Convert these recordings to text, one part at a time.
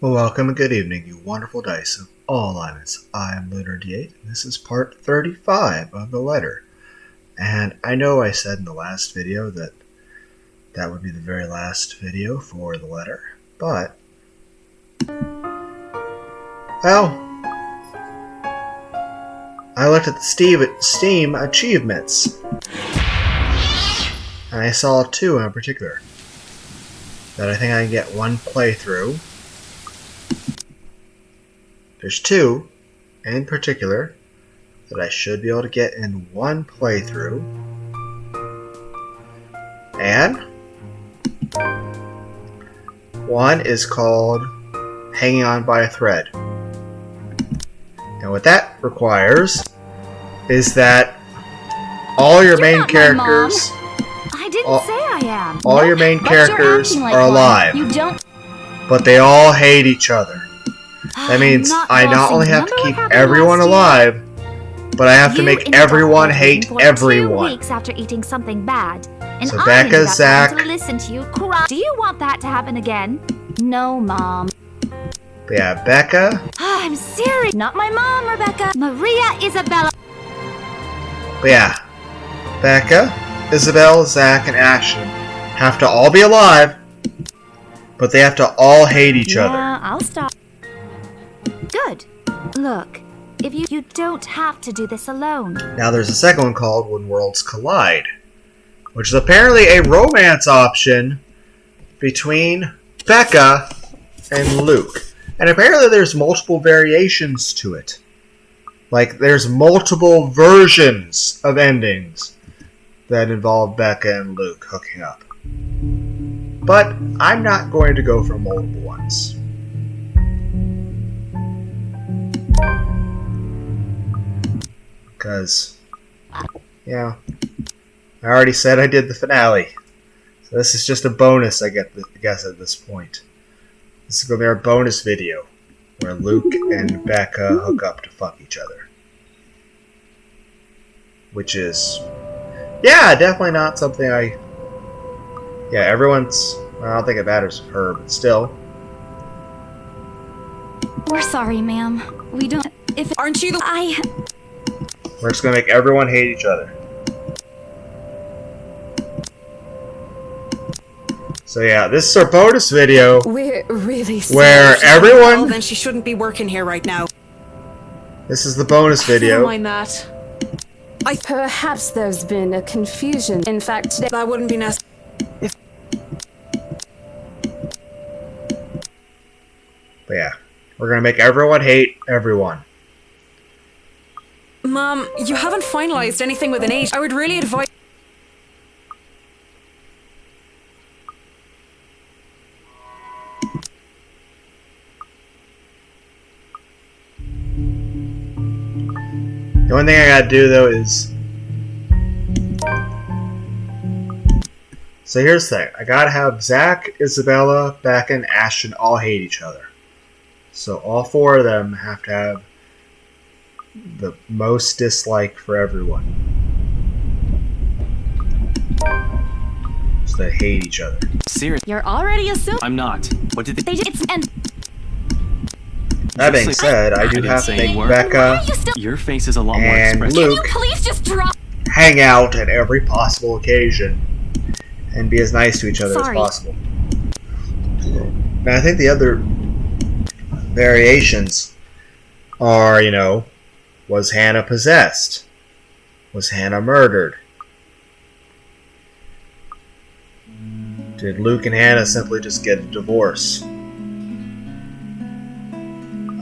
Well, welcome and good evening, you wonderful dice of all alignments. I am Lunar D8, and this is part 35 of the letter. And I know I said in the last video that that would be the very last video for the letter, but, well, I looked at the Steam achievements, and I saw two in particular that I think I can get one playthrough. There's two in particular that I should be able to get in one playthrough. And one is called Hanging On by a Thread. And what that requires is that all your main characters... I didn't say I am. All your main characters are alive. You don't... But they all hate each other. That means I not only have to keep everyone alive, but I have to make everyone hate everyone. 2 weeks after eating something bad, and So I Becca, ended up Zach... having to listen to you cry. Do you want that to happen again? No, Mom. But yeah, Becca... I'm serious. Not my mom, Rebecca. Maria Isabella. But yeah, Becca, Isabel, Zach, and Ashton have to all be alive, but they have to all hate each other. Yeah, I'll stop. Good. Look, if you don't have to do this alone. Now there's a second one called When Worlds Collide, which is apparently a romance option between Becca and Luke. And apparently there's multiple variations to it. Like, there's multiple versions of endings that involve Becca and Luke hooking up. But I'm not going to go for multiple ones. Because, yeah, I already said I did the finale. So this is just a bonus, I guess, at this point. This is going to be our bonus video, where Luke and Becca hook up to fuck each other. Which is, yeah, definitely not something I... Yeah, everyone's... I don't think it matters for her, but still. We're sorry, ma'am. We don't... If... Aren't you the... We're just going to make everyone hate each other. So yeah, this is our bonus video. We're really sorry. Where everyone... Well, then she shouldn't be working here right now. This is the bonus video. Never mind that. Perhaps there's been a confusion. In fact, today... That wouldn't be necessary. But yeah, we're going to make everyone hate everyone. Mom, you haven't finalized anything with an age. I would really advise... The only thing I gotta do, though, is... So here's the thing. I gotta have Zach, Isabella, Becca, and Ashton all hate each other. So all four of them have to have the most dislike for everyone. So they hate each other. Serious? You're already assuming... I'm not. What did they... It's... And... That being said, I do have to make Becca Your face is a lot more and expressive. Luke Please just drop... hang out at every possible occasion and be as nice to each other as possible. And I think the other variations are, you know, was Hannah possessed? Was Hannah murdered? Did Luke and Hannah simply just get a divorce?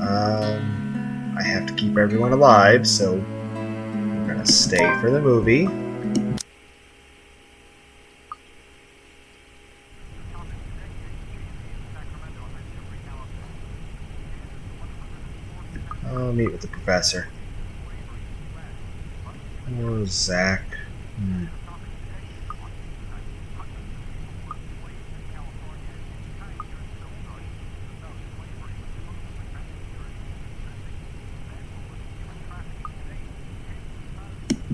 I have to keep everyone alive, so we're gonna stay for the movie. I'll meet with the professor. Or Zach.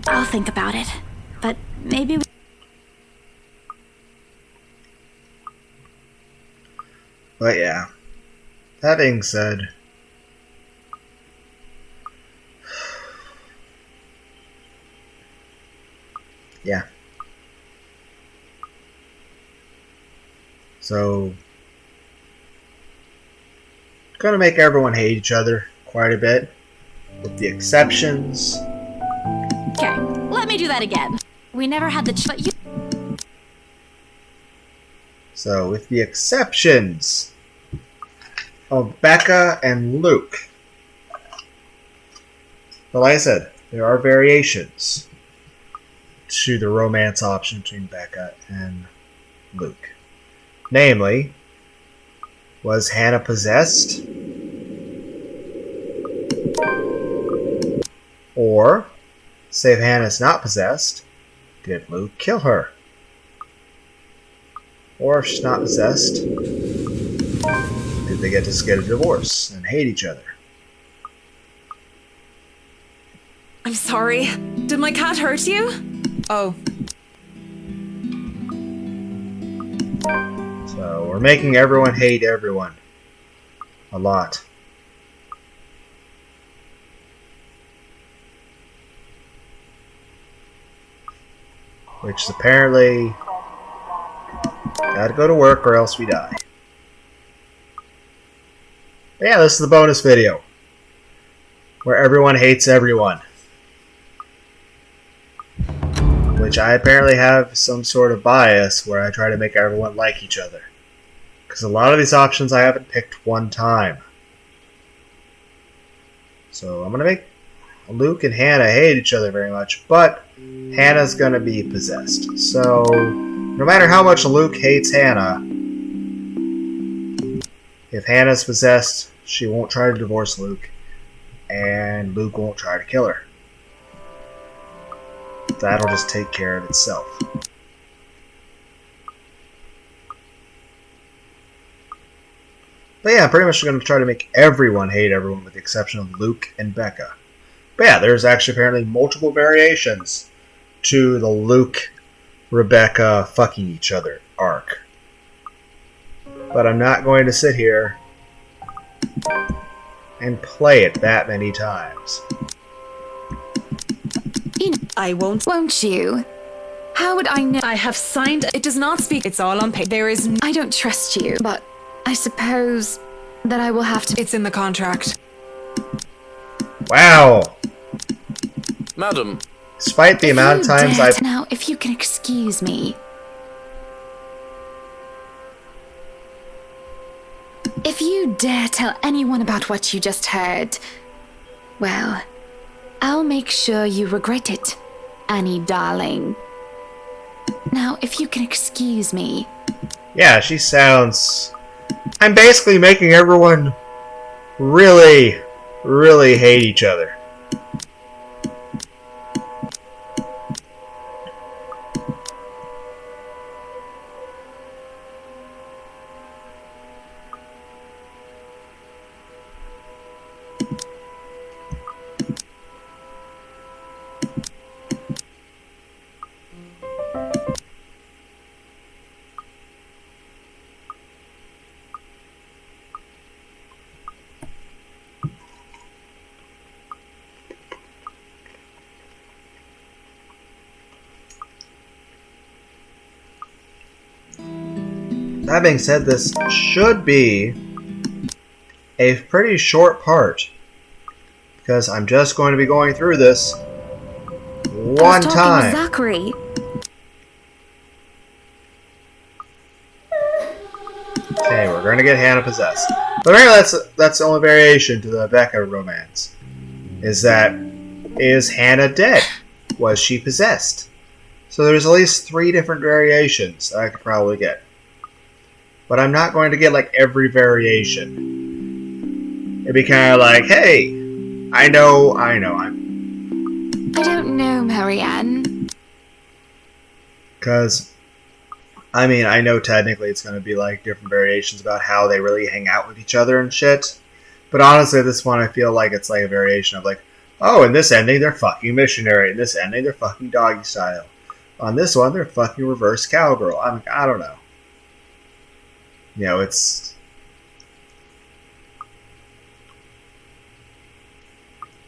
I'll think about it. But maybe... But yeah. That being said, yeah. So, gonna make everyone hate each other quite a bit, with the exceptions. Okay, let me do that again. We never had the but you. So, with the exceptions of Becca and Luke. But like I said, there are variations to the romance option between Becca and Luke. Namely, was Hannah possessed? Or, say if Hannah's not possessed, did Luke kill her? Or if she's not possessed, did they just get a divorce and hate each other? I'm sorry. Did my cat hurt you? Oh. So we're making everyone hate everyone. A lot. Which is apparently gotta go to work or else we die. But yeah, this is the bonus video. Where everyone hates everyone. Which I apparently have some sort of bias where I try to make everyone like each other. Because a lot of these options I haven't picked one time. So I'm going to make Luke and Hannah hate each other very much. But Hannah's going to be possessed. So no matter how much Luke hates Hannah, if Hannah's possessed, she won't try to divorce Luke. And Luke won't try to kill her. That'll just take care of itself. But yeah, I'm pretty much going to try to make everyone hate everyone with the exception of Luke and Becca. But yeah, there's actually apparently multiple variations to the Luke, Rebecca fucking each other arc. But I'm not going to sit here and play it that many times. I won't you? How would I know? I have signed. It does not speak. It's all on paper. There is. I don't trust you, but I suppose that I will have to. It's in the contract. Wow! Madam. Despite the amount of times I've... Now, if you can excuse me. If you dare tell anyone about what you just heard, well, I'll make sure you regret it, Annie darling. Now, if you can excuse me. Yeah, she sounds... I'm basically making everyone really, really hate each other. That being said, this should be a pretty short part. Because I'm just going to be going through this one time. Zachary. Okay, we're going to get Hannah possessed. But apparently that's the only variation to the Becca romance. Is Hannah dead? Was she possessed? So there's at least 3 different variations that I could probably get. But I'm not going to get like every variation. It'd be kind of like, hey, I know. I don't know, Marianne. Because, I mean, I know technically it's going to be like different variations about how they really hang out with each other and shit. But honestly, this one I feel like it's like a variation of like, oh, in this ending they're fucking missionary. In this ending they're fucking doggy style. On this one they're fucking reverse cowgirl. I don't know. You know, it's...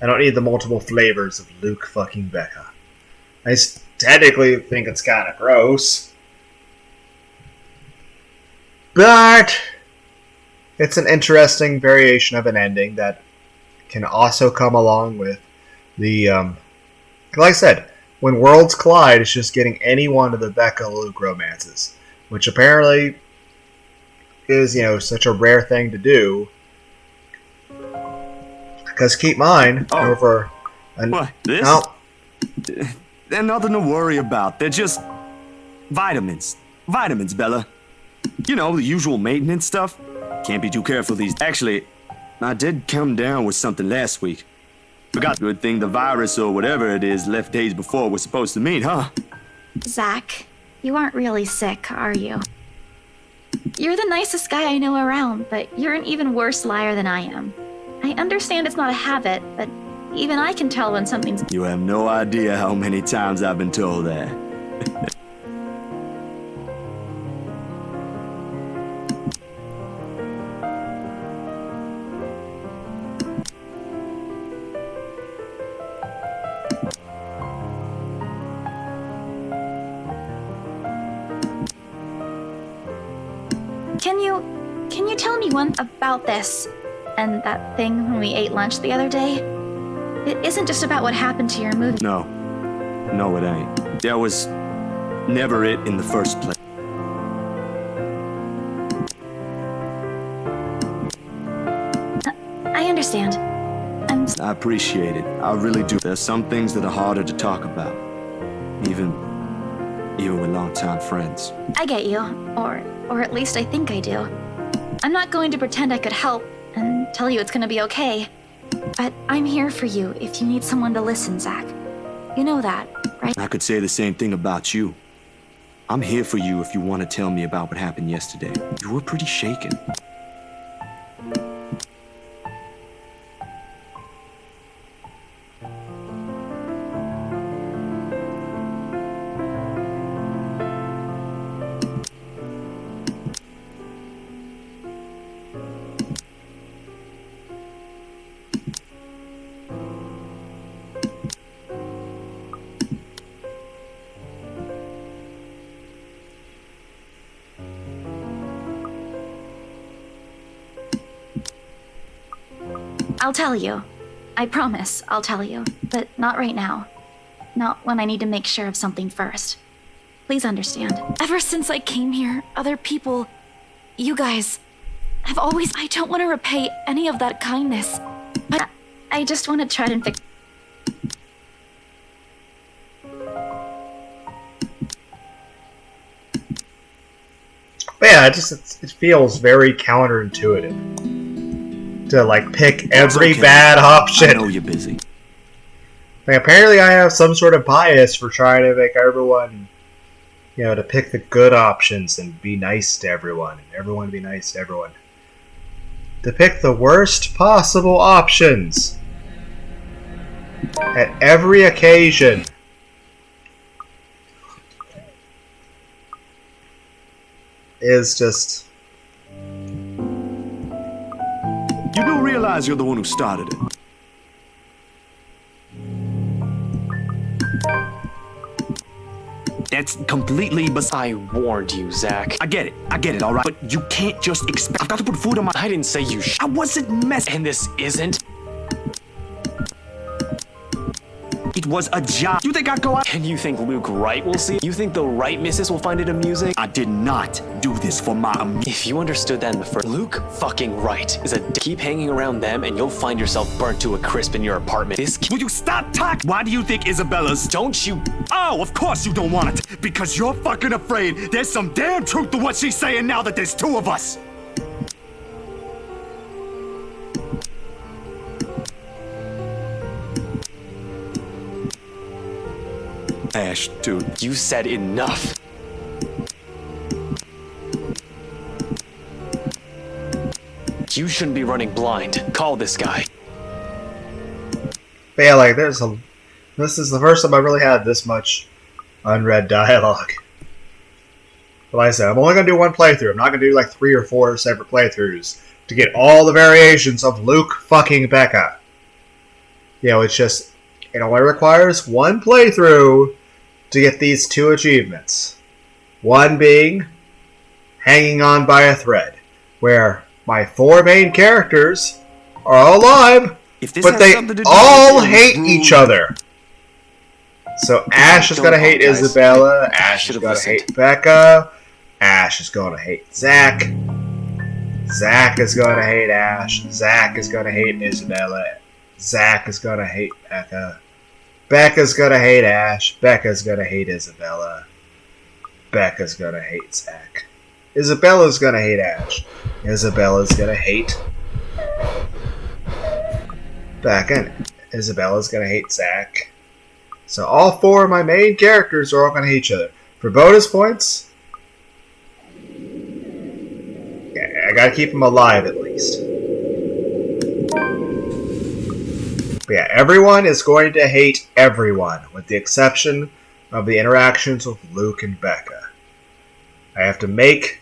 I don't need the multiple flavors of Luke fucking Becca. I technically think it's kind of gross. But it's an interesting variation of an ending that can also come along with the, like I said, when worlds collide, it's just getting any one of the Becca-Luke romances, which apparently is, such a rare thing to do. Because keep in mind, over... What, this? No. They're nothing to worry about. They're just vitamins. Vitamins, Bella. You know, the usual maintenance stuff. Can't be too careful these... Actually, I did come down with something last week. Forgot. Good thing the virus or whatever it is left days before we're supposed to meet, huh? Zach, you aren't really sick, are you? You're the nicest guy I know around, but you're an even worse liar than I am. I understand it's not a habit, but even I can tell when something's... You have no idea how many times I've been told that. Can you tell me one about this and that thing when we ate lunch the other day? It isn't just about what happened to your movie. No, it ain't. That was never it in the first place. I understand. I appreciate it. I really do. There's some things that are harder to talk about. Even with longtime friends. I get you. Or at least I think I do. I'm not going to pretend I could help and tell you it's gonna be okay. But I'm here for you if you need someone to listen, Zach. You know that, right? I could say the same thing about you. I'm here for you if you want to tell me about what happened yesterday. You were pretty shaken. I'll tell you. I promise I'll tell you. But not right now. Not when I need to make sure of something first. Please understand. Ever since I came here, other people, you guys, have always... I don't want to repay any of that kindness. But I just want to try and fix... But yeah, it feels very counterintuitive to pick every bad option. I know you're busy. Apparently I have some sort of bias for trying to make everyone, to pick the good options and be nice to everyone, and everyone be nice to everyone. To pick the worst possible options at every occasion. Is just... You do realize you're the one who started it. That's completely I warned you, Zach. I get it, alright? But you can't just expect... I've got to put food on my... I didn't say you I wasn't messing... And this isn't... It was a job. You think I'd go out? And you think Luke Wright will see? You think the Wright missus will find it amusing? I did not do this for my If you understood that in the first... Luke fucking Wright is a... Keep hanging around them and you'll find yourself burnt to a crisp in your apartment. Will you stop talking? Why do you think Isabella's... Don't you... Oh, of course you don't want it. Because you're fucking afraid there's some damn truth to what she's saying now that there's two of us. Ash, dude. You said enough. You shouldn't be running blind. Call this guy. But yeah, this is the first time I really had this much unread dialogue. But like I said, I'm only going to do one playthrough. I'm not going to do 3 or 4 separate playthroughs to get all the variations of Luke fucking Becca. it's just, it only requires one playthrough to get these two achievements. One being hanging on by a thread, where my four main characters are all alive, but they all hate each other. So Ash is gonna hate Isabella, Ash is gonna hate Becca, Ash is gonna hate Zach, Zach is gonna hate Ash, Zach is gonna hate Isabella, Zach is gonna hate Becca, Becca's gonna hate Ash, Becca's gonna hate Isabella, Becca's gonna hate Zach, Isabella's gonna hate Ash, Isabella's gonna hate Becca, and Isabella's gonna hate Zach. So all four of my main characters are all going to hate each other. For bonus points, yeah, I got to keep them alive at least. But yeah, everyone is going to hate everyone, with the exception of the interactions with Luke and Becca. I have to make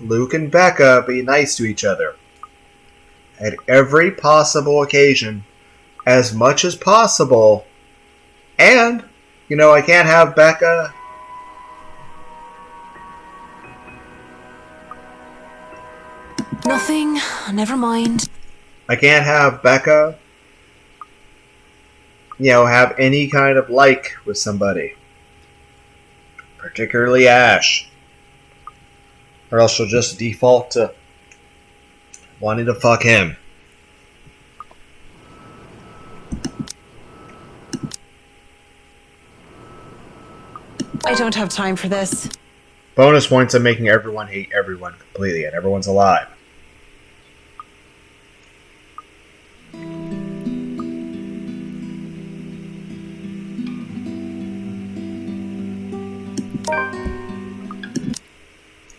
Luke and Becca be nice to each other at every possible occasion, as much as possible. And, I can't have Becca. Nothing. Never mind. I can't have Becca, have any kind of like with somebody. Particularly Ash. Or else she'll just default to wanting to fuck him. I don't have time for this. Bonus points on making everyone hate everyone completely, and everyone's alive.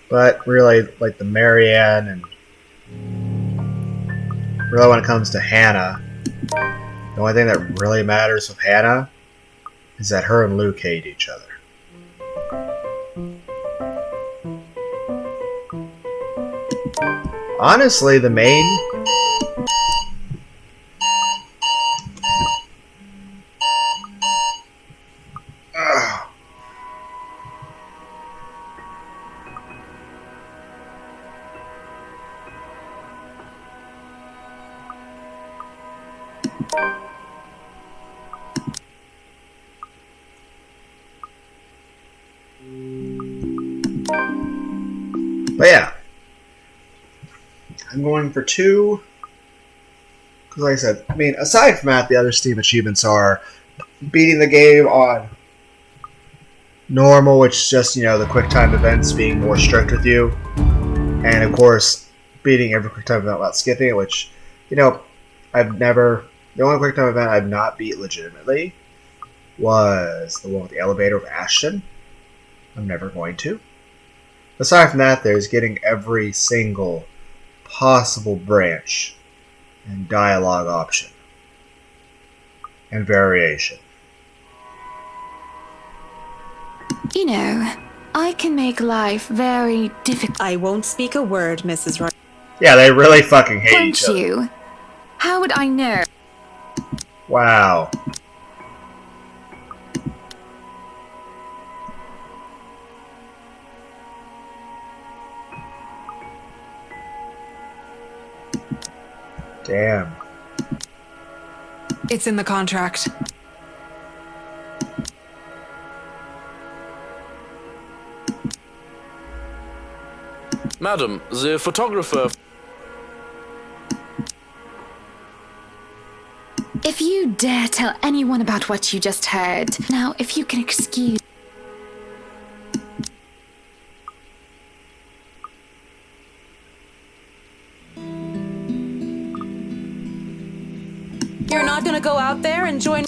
But really, like the Marianne, and really when it comes to Hannah, the only thing that really matters with Hannah is that her and Luke hate each other. Honestly, the main... But yeah, I'm going for 2. Because like I said, aside from that, the other Steam achievements are beating the game on normal, which is just, the quick time events being more strict with you. And of course, beating every quick time event without skipping it, which, I've never... The only quick time event I've not beat legitimately was the one with the elevator of Ashton. I'm never going to. Aside from that, there's getting every single possible branch and dialogue option and variation. I can make life very difficult. I won't speak a word, Mrs. Wright. Yeah, they really fucking hate each other. Don't you? How would I know? Wow. Damn. It's in the contract. Madam, the photographer... If you dare tell anyone about what you just heard, now if you can excuse... You're not gonna go out there and join...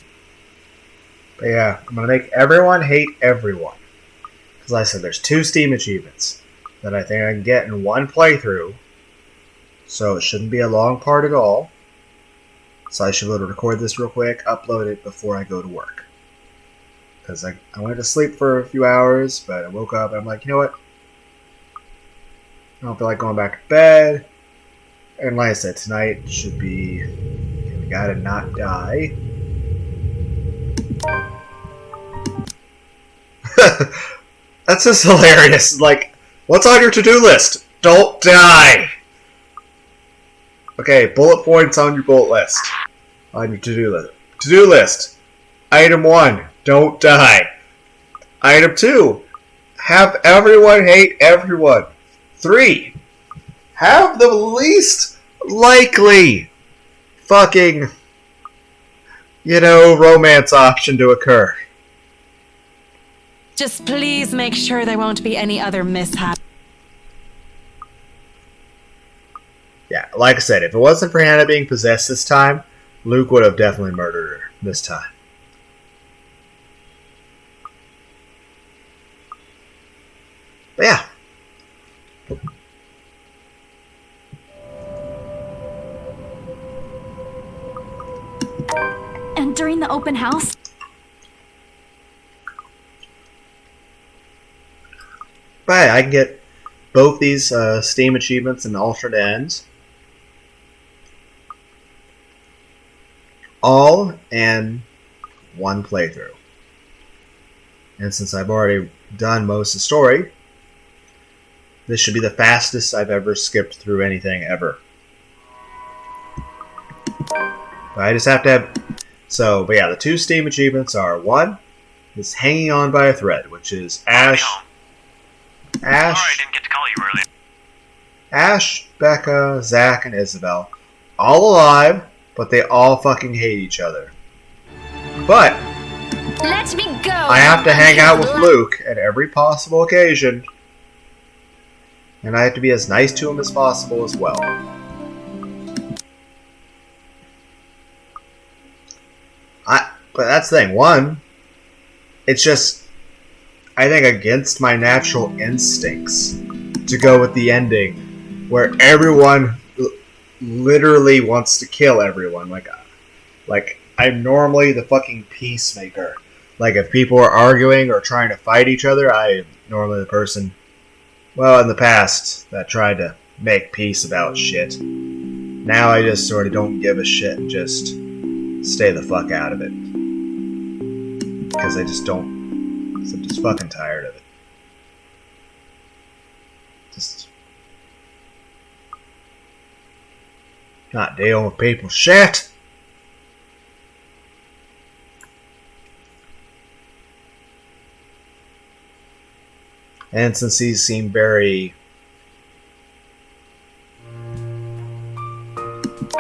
But yeah, I'm going to make everyone hate everyone. Because like I said, there's 2 Steam achievements that I think I can get in one playthrough. So it shouldn't be a long part at all. So I should be able to record this real quick, upload it before I go to work. Because I went to sleep for a few hours, but I woke up and I'm like, you know what? I don't feel like going back to bed. And like I said, tonight should be... Here we gotta not die. That's just hilarious. Like, what's on your to-do list? Don't die! Okay, bullet points on your bullet list. On your to-do list. To-do list. Item 1, don't die. Item 2, have everyone hate everyone. 3, have the least likely fucking, romance option to occur. Just please make sure there won't be any other mishap. Yeah, like I said, if it wasn't for Hannah being possessed this time, Luke would have definitely murdered her this time. But yeah. And during the open house? But yeah, I can get both these Steam achievements and alternate ends. All in one playthrough. And since I've already done most of the story, this should be the fastest I've ever skipped through anything ever. But I just have to have... So, but yeah, the 2 Steam achievements are, 1 is Hanging On by a Thread, which is Ash... Sorry I didn't get to call you earlier. Ash, Becca, Zach, and Isabel. All alive, but they all fucking hate each other. But Let me go! I have to hang out with Luke at every possible occasion. And I have to be as nice to him as possible as well. But that's the thing. 1, it's just, I think, against my natural instincts to go with the ending where everyone literally wants to kill everyone. Like I'm normally the fucking peacemaker. Like, if people are arguing or trying to fight each other, I am normally the person, well, in the past, that tried to make peace about shit. Now I just sort of don't give a shit and just stay the fuck out of it. Because I just don't... Because I'm just fucking tired of it. Just... not dealing with people's shit. And since these seem very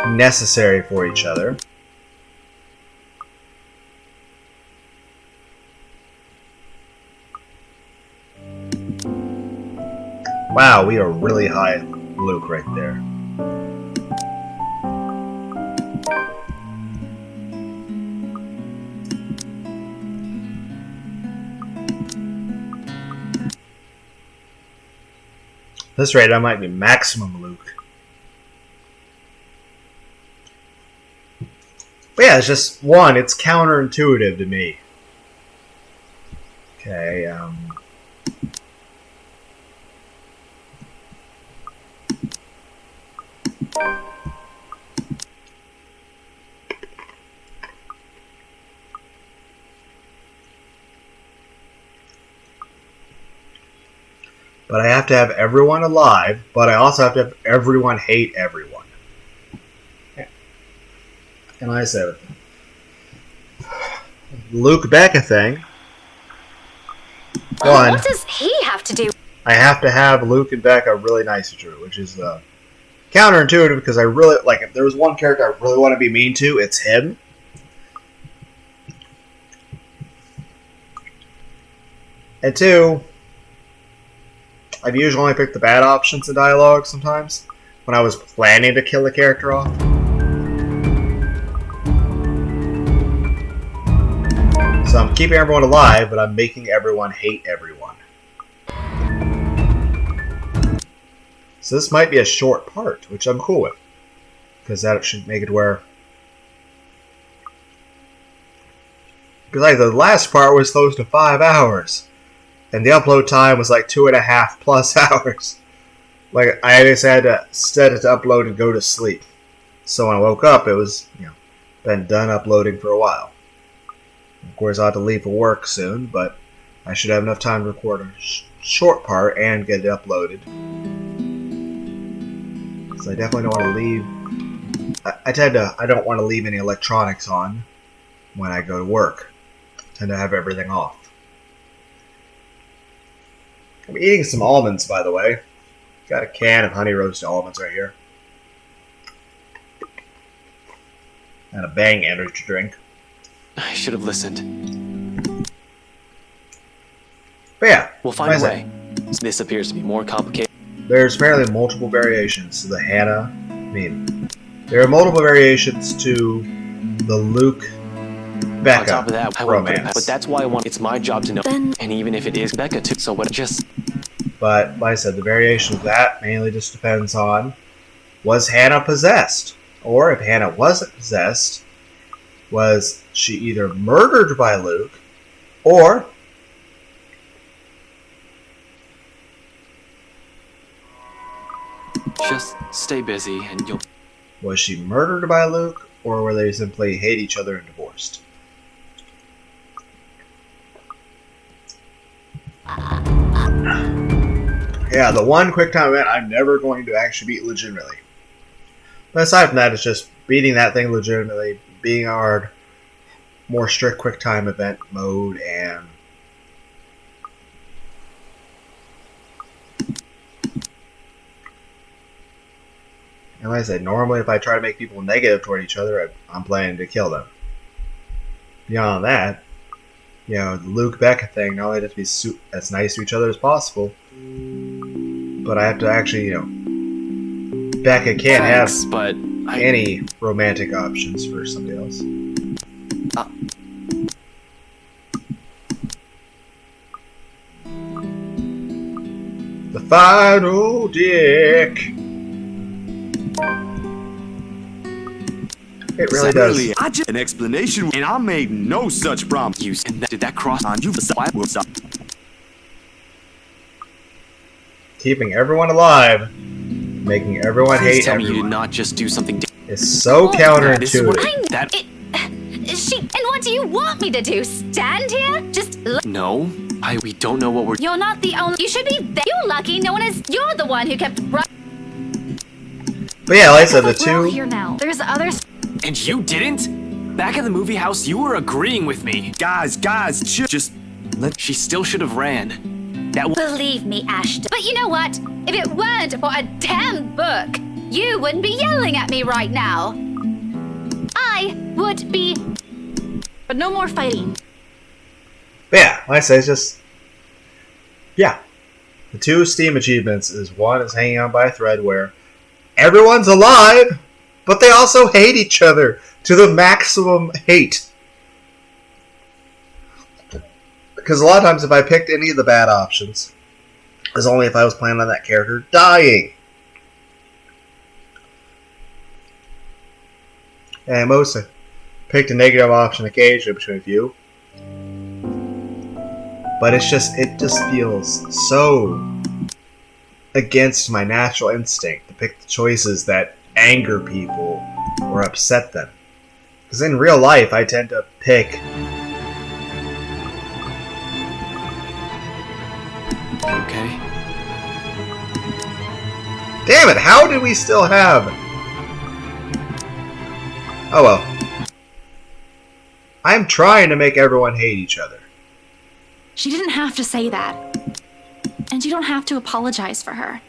necessary for each other, wow, we are really high, Luke, right there. At this rate, I might be maximum Luke. But yeah, it's just, 1, it's counterintuitive to me. Okay, but I have to have everyone alive, but I also have to have everyone hate everyone. And like I said, Luke Becca thing. 1, What does he have to do? I have to have Luke and Becca really nice to her, which is counterintuitive because I really, like, if there was one character I really want to be mean to, it's him. And 2, I've usually only picked the bad options in dialogue sometimes, when I was planning to kill a character off. So I'm keeping everyone alive, but I'm making everyone hate everyone. So this might be a short part, which I'm cool with. Because that should make it where... Because like, the last part was close to 5 hours. And the upload time was like 2.5+ hours. Like, I just had to set it to upload and go to sleep. So when I woke up, it was, been done uploading for a while. Of course, I'll have to leave for work soon, but I should have enough time to record a short part and get it uploaded. So I definitely don't want to leave. I don't want to leave any electronics on when I go to work. I tend to have everything off. I'm eating some almonds, by the way. Got a can of honey roasted almonds right here. And a Bang energy drink. I should have listened. But yeah, We'll find a way. This appears to be more complicated. There's apparently multiple variations to the Hannah. There are multiple variations to the Luke Becca On top of that, I won't put it romance. past, but that's why I want. It's my job to know. Then- and even if it is Becca too, so what? Just But like I said, the variation of that mainly just depends on, was Hannah possessed? Or if Hannah wasn't possessed, was she either murdered by Luke, or just stay busy, and you'll. was she murdered by Luke, or were they simply hate each other and divorced? Yeah, the one quick time event I'm never going to actually beat legitimately. But aside from that, it's just beating that thing legitimately, being our more strict quick time event mode, and like I said, normally if I try to make people negative toward each other, I'm planning to kill them. Beyond that, you know, the Luke Becca thing, not only have to be as nice to each other as possible, but I have to actually, you know, Becca can't Thanks, have but any romantic options for somebody else. The final dick. It really does. Really, I just an explanation, and I made no such promise. you and did that cross on you? Keeping everyone alive, making everyone Please hate tell me you did everyone. not just do something. It's so This is what counterintuitive. that. And what do you want me to do? Stand here? Just look. No, we don't know what we're. You're not the only. You should be. You're lucky. No one is. You're the one who kept. But yeah, like I said, the We're all two. here now. There's others. And you didn't? Back at the movie house, you were agreeing with me. Guys, just let. She still should have ran. That. Believe me, Ashton. But you know what? If it weren't for a damn book, you wouldn't be yelling at me right now. I would be. But no more fighting. But yeah, like I said, it's just. Yeah. The two Steam achievements is one is hanging on by a thread where everyone's alive, but they also hate each other to the maximum hate. Because a lot of times if I picked any of the bad options, it was only if I was planning on that character dying. And most picked a negative option occasionally between a few. But it just feels so against my natural instinct to pick the choices that anger people or upset them. Because in real life, I tend to pick Okay. Damn it, how do we still have... Oh well. I'm trying to make everyone hate each other. She didn't have to say that. And you don't have to apologize for her.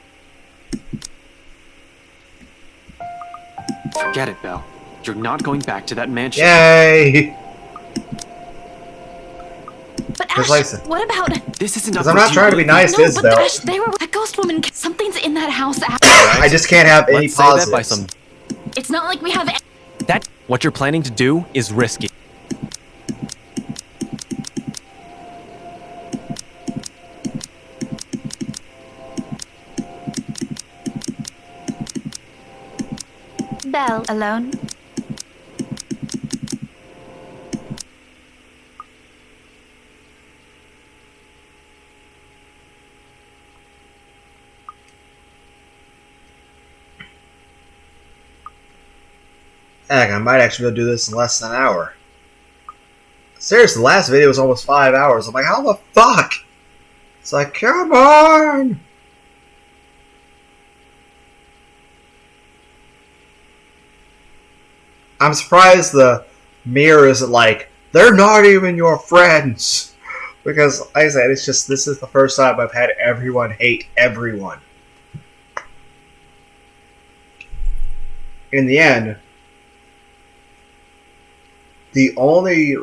Forget it, Belle. You're not going back to that mansion. Yay! But Just Ash, like that. what about... This isn't Because up I'm for not you. trying to be nice to No, but Isabel. Ash, they were... That ghost woman... Something's in that house. Ash. I just can't have any Let's say positives. that by some. It's not like we have... That what you're planning to do is risky. Belle, alone? Heck, I might actually be able to do this in less than an hour. Seriously, the last video was almost 5 hours. I'm like, how the fuck? It's like, come on! I'm surprised the mirror isn't like, they're not even your friends. Because, like I said, it's just, this is the first time I've had everyone hate everyone. In the end, the only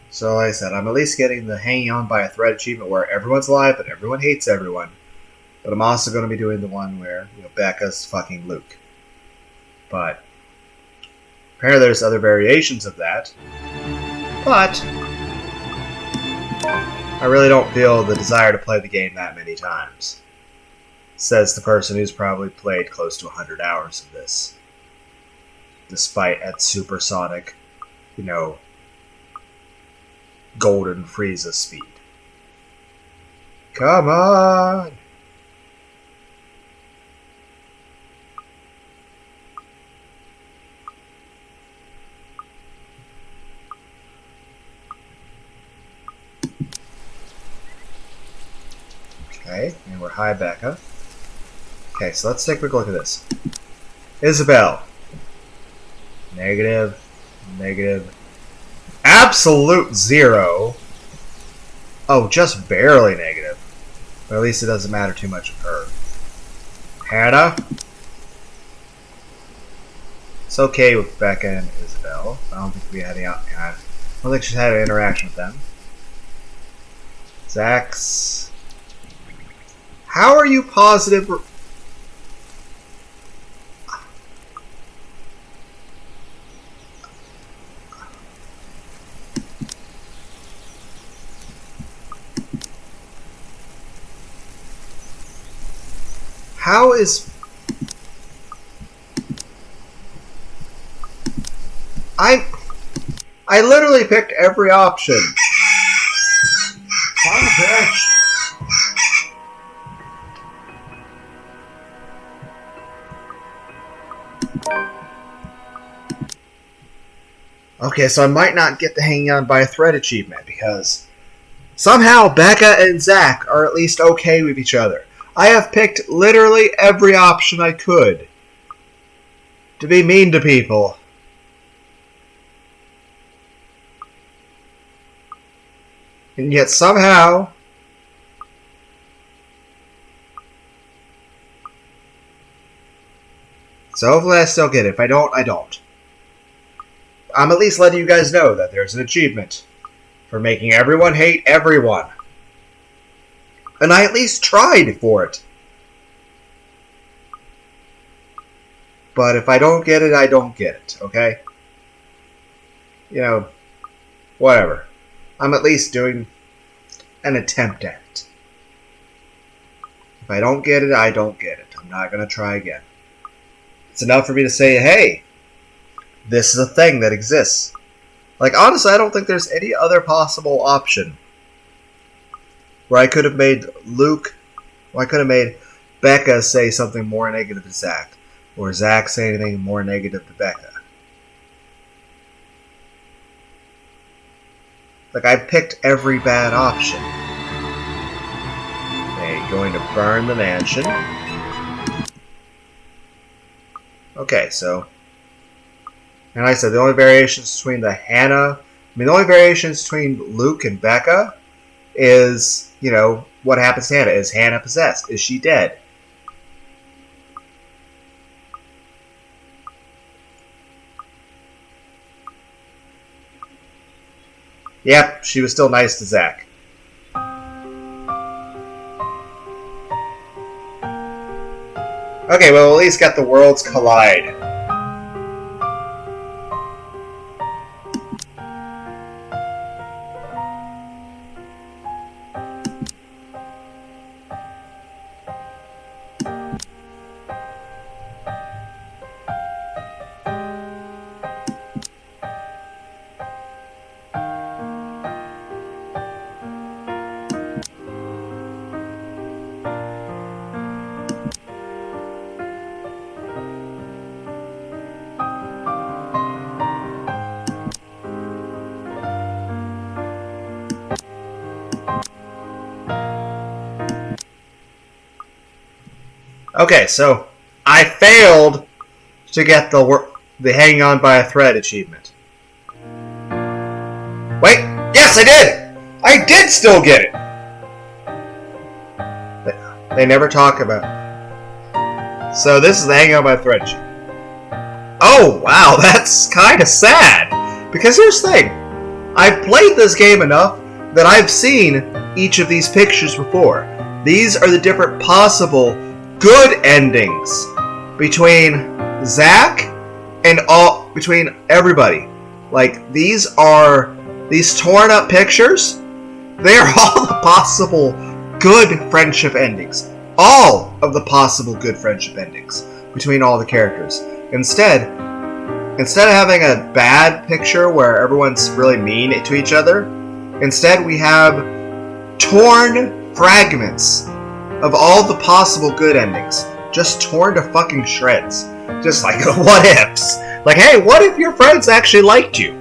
so like I said, I'm at least getting the hanging on by a thread achievement where everyone's alive but everyone hates everyone. But I'm also going to be doing the one where, Becca's fucking Luke. But apparently there's other variations of that. But I really don't feel the desire to play the game that many times. Says the person who's probably played close to 100 hours of this. Despite at supersonic, golden Frieza speed. Come on! Okay, and we're high Becca. Okay, so let's take a quick look at this. Isabel. Negative. Negative. Absolute 0. Oh, just barely negative. But at least it doesn't matter too much of her. Hannah. It's okay with Becca and Isabel. I don't think we had any. I don't think she's had an interaction with them. Zax. How are you positive? How is... I literally picked every option. Son of a bitch. Okay, so I might not get the hanging on by a thread achievement because somehow Becca and Zach are at least okay with each other. I have picked literally every option I could to be mean to people. And yet somehow so hopefully I still get it. If I don't, I don't. I'm at least letting you guys know that there's an achievement for making everyone hate everyone. And I at least tried for it. But if I don't get it, I don't get it, okay? Whatever. I'm at least doing an attempt at it. If I don't get it, I don't get it. I'm not going to try again. It's enough for me to say, hey, this is a thing that exists. Like, honestly, I don't think there's any other possible option where I could have made Becca say something more negative to Zach, or Zach say anything more negative to Becca. Like, I picked every bad option. Okay, going to burn the mansion. Okay, so... And like I said, the only variations between the only variations between Luke and Becca is, what happens to Hannah? Is Hannah possessed? Is she dead? Yep, she was still nice to Zach. Okay, well, at least got the worlds collide. Okay, so I failed to get the hanging on by a thread achievement. Wait, yes, I did! I did still get it! They never talk about it. So this is the hanging on by a thread achievement. Oh, wow, that's kind of sad. Because here's the thing. I've played this game enough that I've seen each of these pictures before. These are the different possible good endings between Zach and between everybody. Like, these torn up pictures, they're all the possible good friendship endings. All of the possible good friendship endings between all the characters. Instead of having a bad picture where everyone's really mean to each other, instead we have torn fragments of all the possible good endings. Just torn to fucking shreds. Just like, what ifs? Like, hey, what if your friends actually liked you?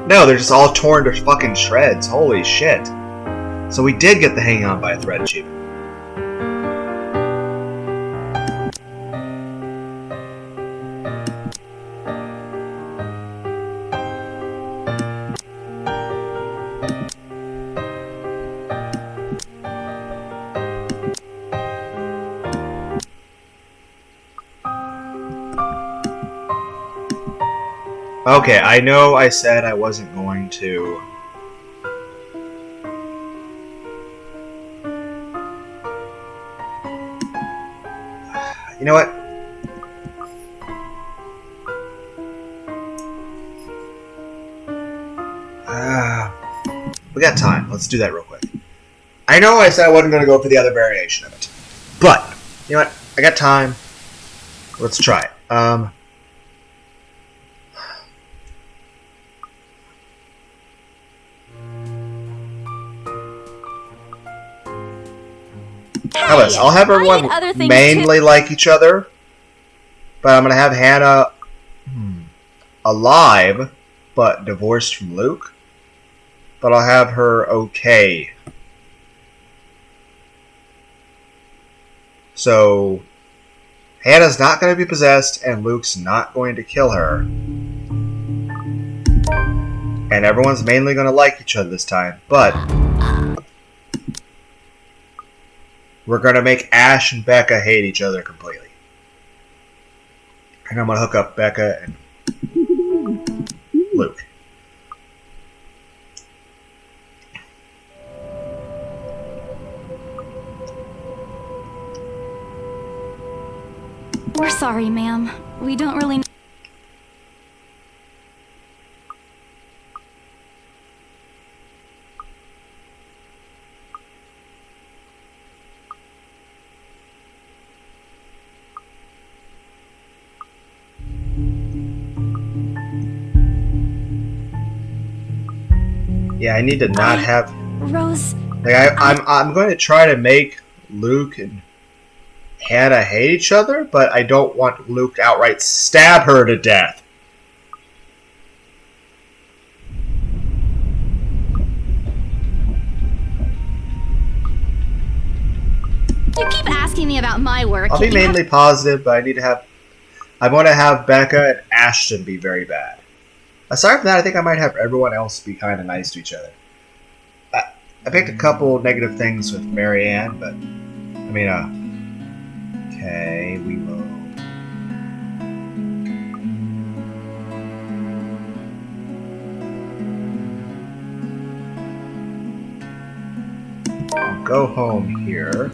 No, they're just all torn to fucking shreds. Holy shit. So we did get the hang on by a thread achievement. Okay, I know I said I wasn't going to... You know what? We got time. Let's do that real quick. I know I said I wasn't going to go for the other variation of it. But, you know what? I got time. Let's try it. How about this? I'll have everyone mainly like each other, but I'm going to have Hannah alive, but divorced from Luke. But I'll have her okay. So, Hannah's not going to be possessed, and Luke's not going to kill her. And everyone's mainly going to like each other this time, but... we're going to make Ash and Becca hate each other completely. And I'm going to hook up Becca and Luke. We're sorry, ma'am. We don't really... Yeah, I need to not have... Rose... Like, I'm going to try to make Luke and Hannah hate each other, but I don't want Luke to outright stab her to death. You keep asking me about my work. I'll be mainly positive, but I need to have... I'm going to have Becca and Ashton be very bad. Aside from that, I think I might have everyone else be kind of nice to each other. I picked a couple negative things with Marianne, but... I mean, okay, we will... I'll go home here.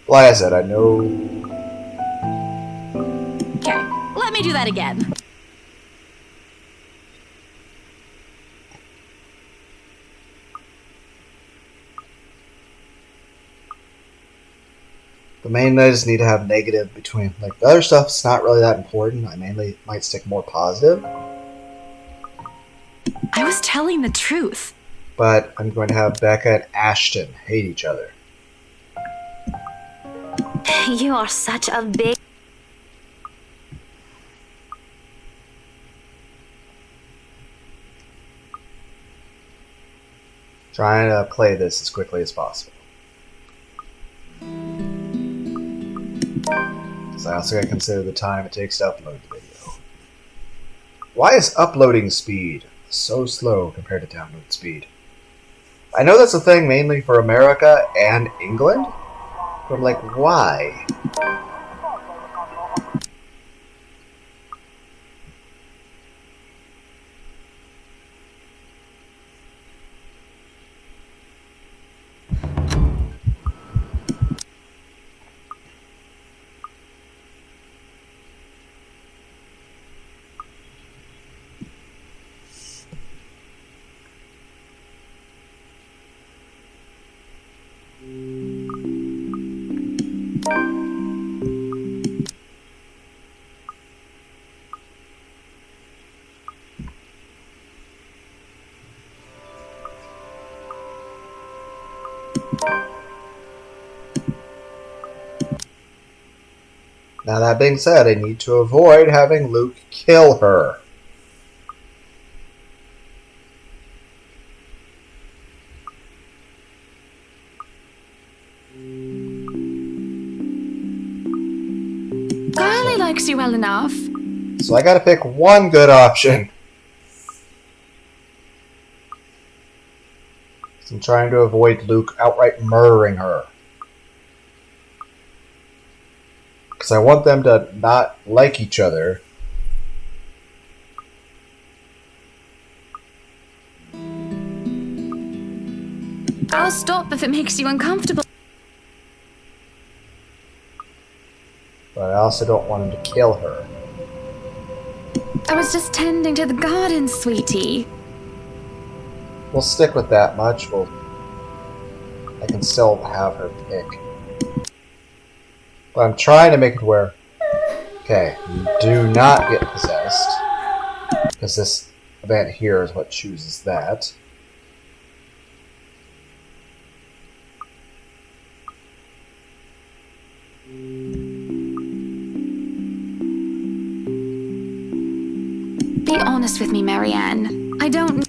Like I said, I know... Okay, let me do that again. The main I just need to have negative between... Like, the other stuff's not really that important. I mainly might stick more positive. I was telling the truth. but I'm going to have Becca and Ashton hate each other. You are such a big... Trying to play this as quickly as possible. So I also got to consider the time it takes to upload the video. Why is uploading speed so slow compared to download speed? I know that's a thing mainly for America and England, but I'm like, why? Now that being said, I need to avoid having Luke kill her. Kylie likes you well enough. So I gotta pick one good option. I'm trying to avoid Luke outright murdering her. Because I want them to not like each other. I'll stop if it makes you uncomfortable. But I also don't want him to kill her. I was just tending to the garden, sweetie. We'll stick with that much. I can still have her pick. But I'm trying to make it where... Okay, you do not get possessed. Because this event here is what chooses that. Be honest with me, Marianne. I don't...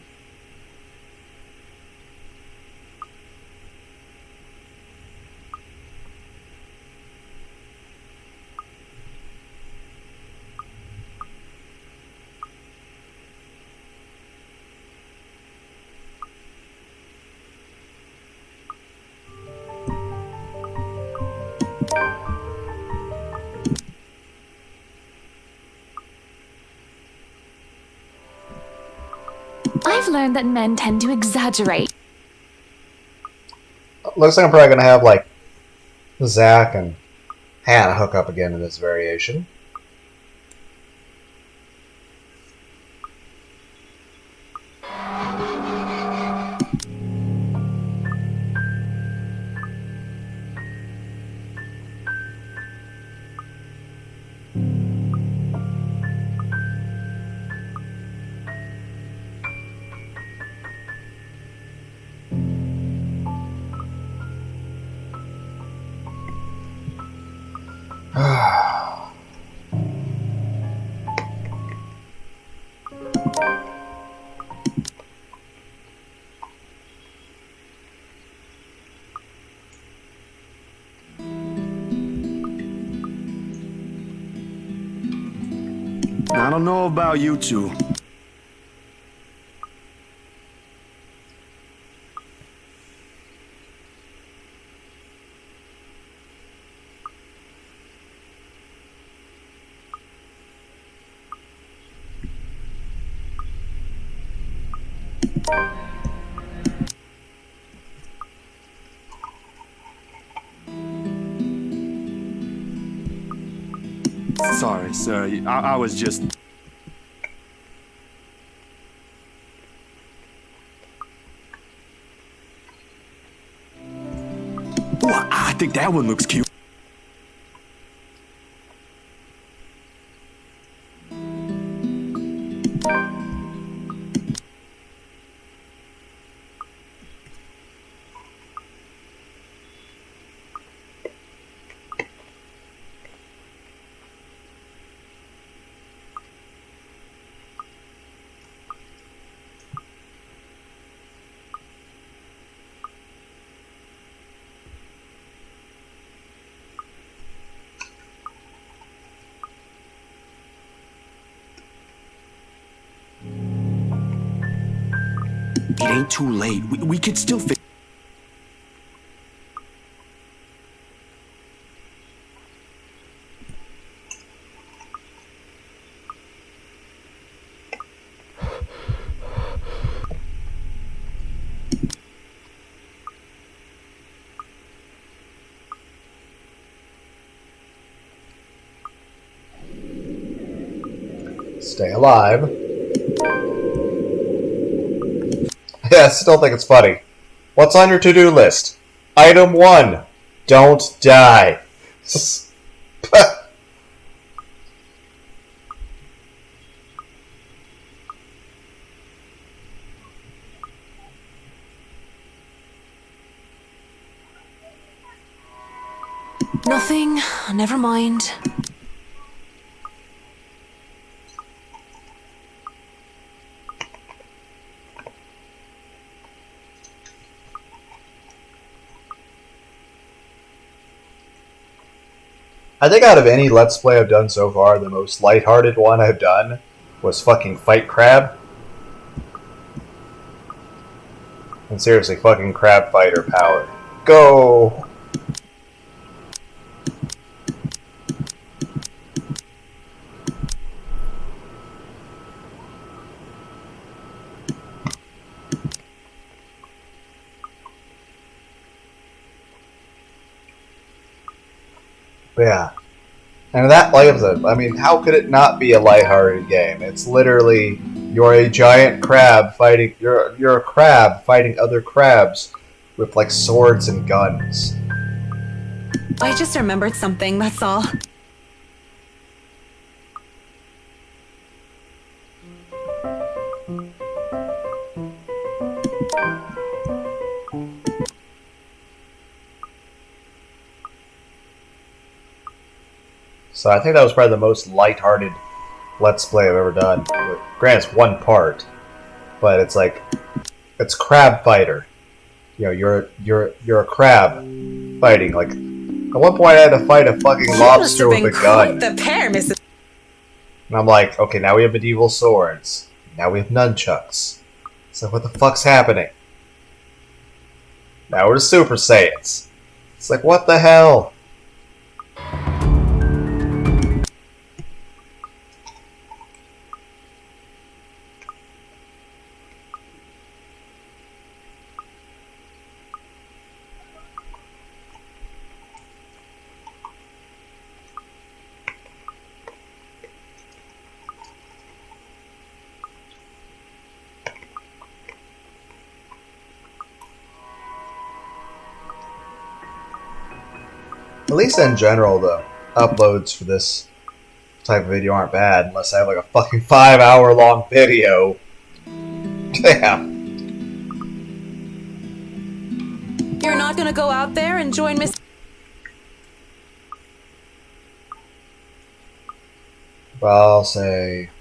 I've learned that men tend to exaggerate. Looks like I'm probably going to have, like, Zach and Hannah hook up again in this variation. I don't know about you two. Sorry, sir. I was just... Ooh, I think that one looks cute. It ain't too late. We could still fix. Stay alive. Yeah, I still think it's funny. What's on your to-do list? Item 1. Don't die. Nothing. Never mind. I think out of any Let's Play I've done so far, the most lighthearted one I've done was fucking Fight Crab. And seriously, fucking Crab Fighter power. Go! Yeah. And that, like I said, I mean, how could it not be a lighthearted game? It's literally, you're a giant crab fighting, you're a crab fighting other crabs with, like, swords and guns. I just remembered something, that's all. So I think that was probably the most lighthearted Let's Play I've ever done. Granted, it's one part, but it's like, it's Crab Fighter. You know, you're a crab fighting. Like, at one point I had to fight a fucking lobster with a gun. The pair, Mrs. And I'm like, okay, now we have medieval swords. Now we have nunchucks. So what the fuck's happening? Now we're Super Saiyans. It's like, what the hell? At least in general, the uploads for this type of video aren't bad, unless I have like a fucking 5-hour long video. Damn. You're not gonna go out there and join Miss... Well, I'll say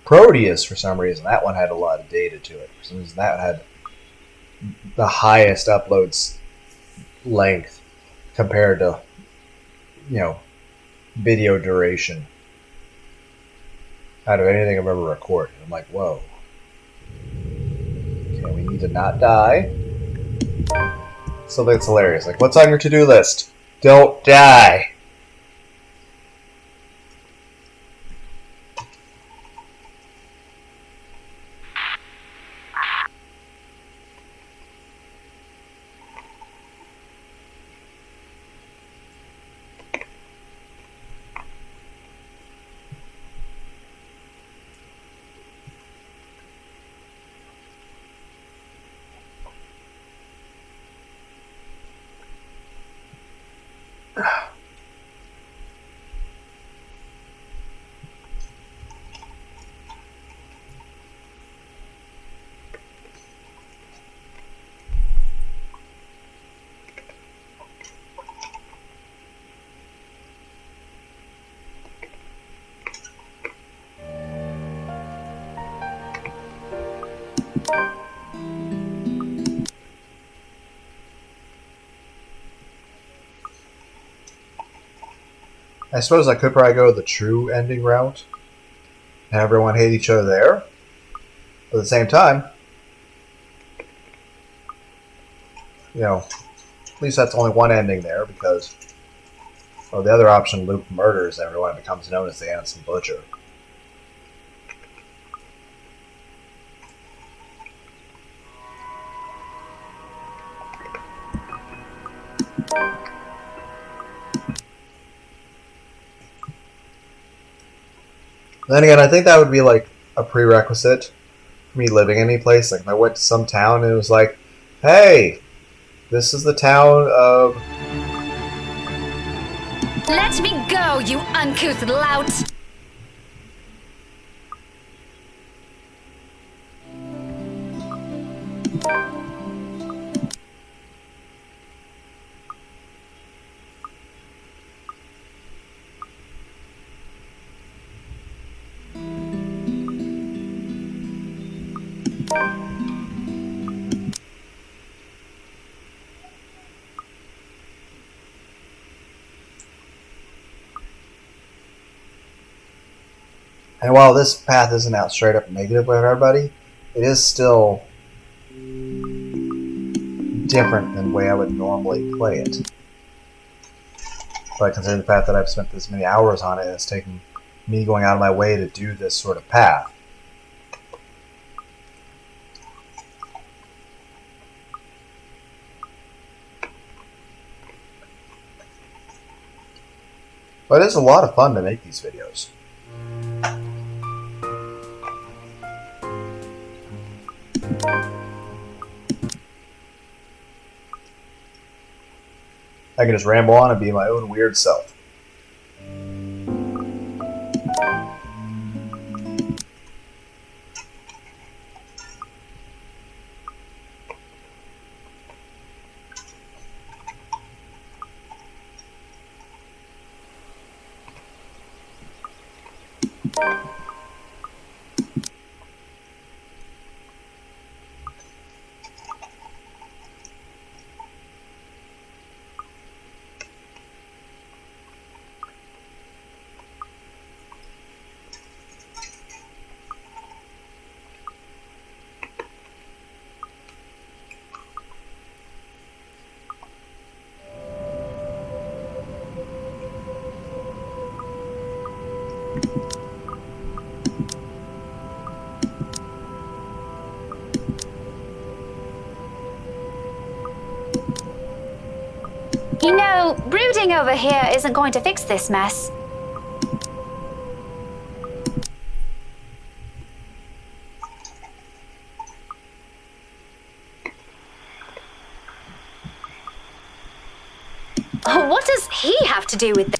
Proteus for some reason. That one had a lot of data to it. For some reason, that had the highest uploads length compared to, you know, video duration out of anything I've ever recorded. I'm like, whoa. Okay, we need to not die. Something that's hilarious. Like, what's on your to-do list? Don't die. I suppose I could probably go the true ending route. Have everyone hate each other there. But at the same time, you know, at least that's only one ending there because, well, the other option, Luke murders everyone and becomes known as the Handsome Butcher. Then again, I think that would be like a prerequisite for me living any place. Like if I went to some town and it was like, hey, this is the town of... Let me go, you uncouth lout! And while this path isn't out straight up negative with everybody, it is still different than the way I would normally play it. But considering the fact that I've spent this many hours on it, it's taken me going out of my way to do this sort of path. But it's a lot of fun to make these videos. I can just ramble on and be my own weird self. You know, brooding over here isn't going to fix this mess. What does he have to do with this?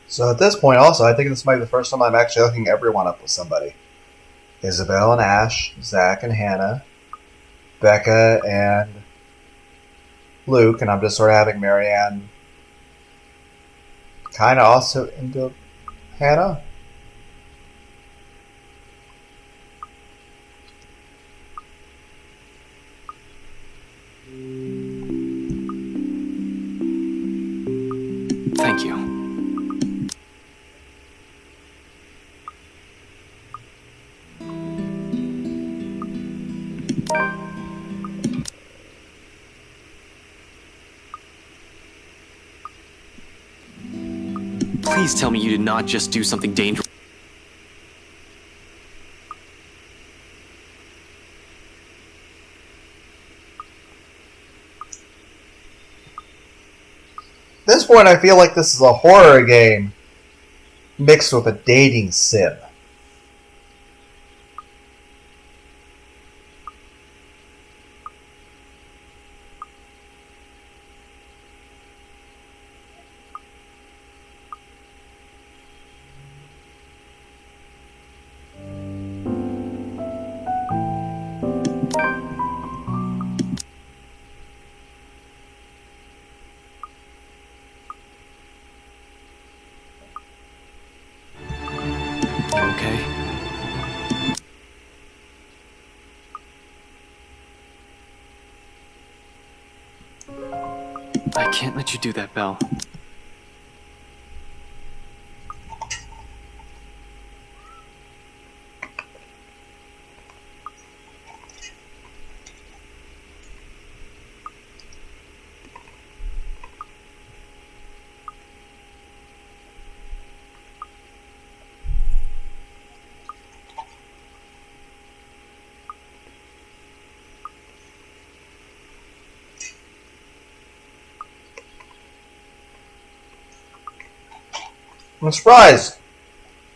So at this point, also, I think this might be the first time I'm actually hooking everyone up with somebody. Isabel and Ash, Zach and Hannah, Becca and Luke, and I'm just sort of having Marianne kind of also into Hannah. Thank you. Please tell me you did not just do something dangerous. At this point, I feel like this is a horror game mixed with a dating sim. You okay? I can't let you do that, Belle. I'm surprised,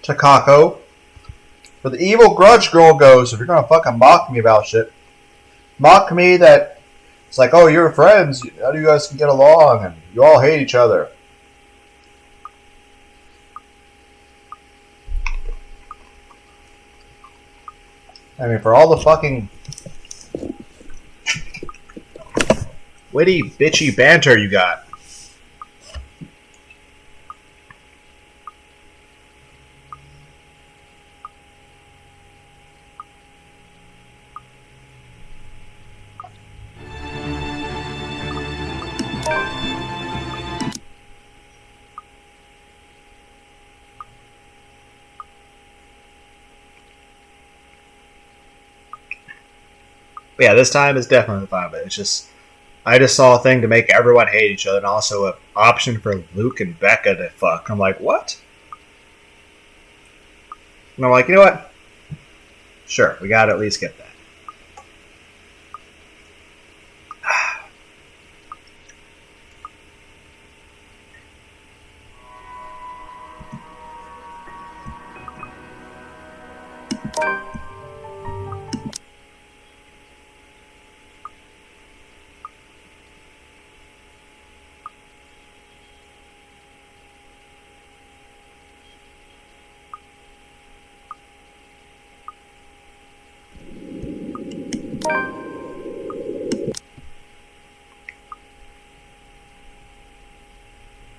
Takako. Where the evil grudge girl goes, if you're gonna fucking mock me about shit, mock me that it's like, oh, you're friends, how do you guys can get along, and you all hate each other. I mean, for all the fucking witty, bitchy banter you got. But yeah, this time is definitely fine, but it's just, I just saw a thing to make everyone hate each other and also an option for Luke and Becca to fuck. I'm like, what? And I'm like, you know what? Sure, we gotta at least get that.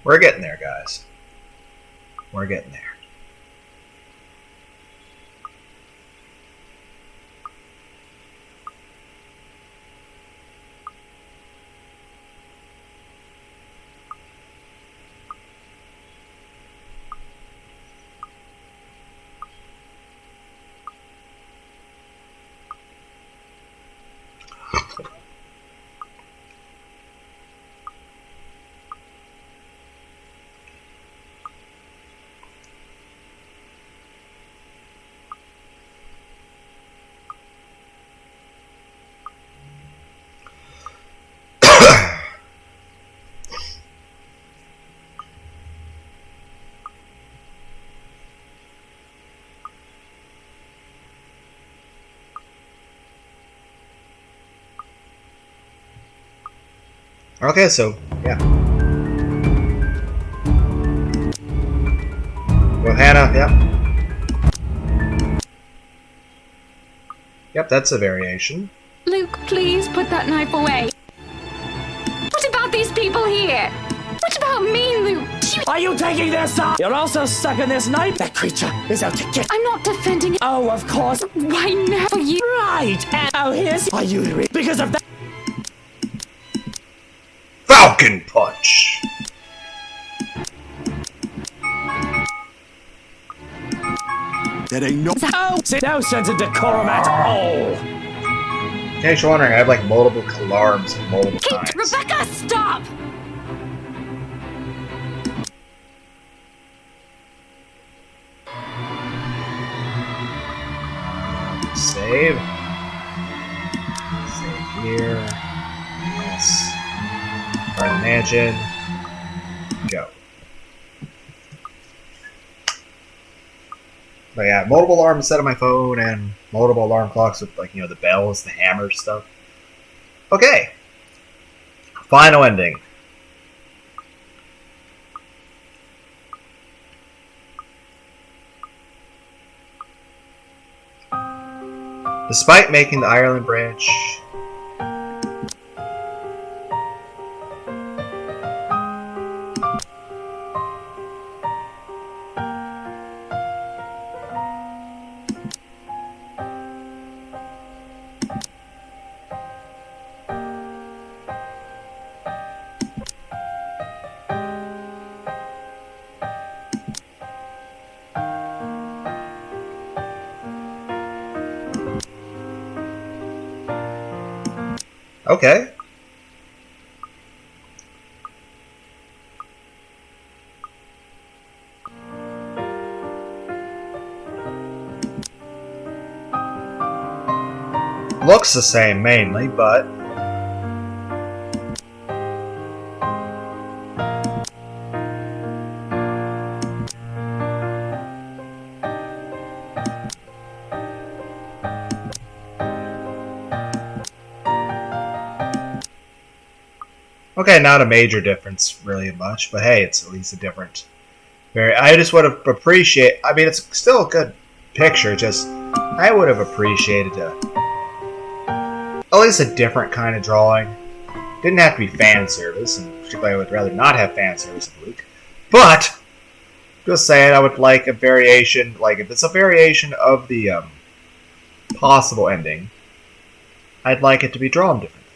We're getting there, guys. We're getting there. Okay, so, yeah. Well, Hannah, yep. Yep, that's a variation. Luke, please put that knife away. What about these people here? What about me, Luke? Are you taking this up? You're also stuck in this knife? That creature is out to get. I'm not defending it. Oh, of course. Why never you? Right. And now here's. Are you because of that? Falcon Punch! That ain't no. Oh, no sense of decorum at all. In case you're wondering, I have like multiple alarms at multiple times. Rebecca, stop! Save. Save here. Yes. Burn Mansion. Go. But yeah, multiple alarms set on my phone and multiple alarm clocks with, like, you know, the bells, the hammers, stuff. Okay. Final ending. Despite making the Ireland branch, okay. Looks the same mainly, but okay, not a major difference really much, but hey, it's at least a different. I just would have appreciated. I mean, it's still a good picture. Just I would have appreciated at least a different kind of drawing. Didn't have to be fan service, and particularly I would rather not have fan service of Luke. But just saying, I would like a variation. Like if it's a variation of the possible ending, I'd like it to be drawn differently.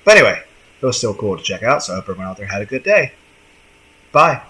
But anyway. It was still cool to check out, so I hope everyone out there had a good day. Bye.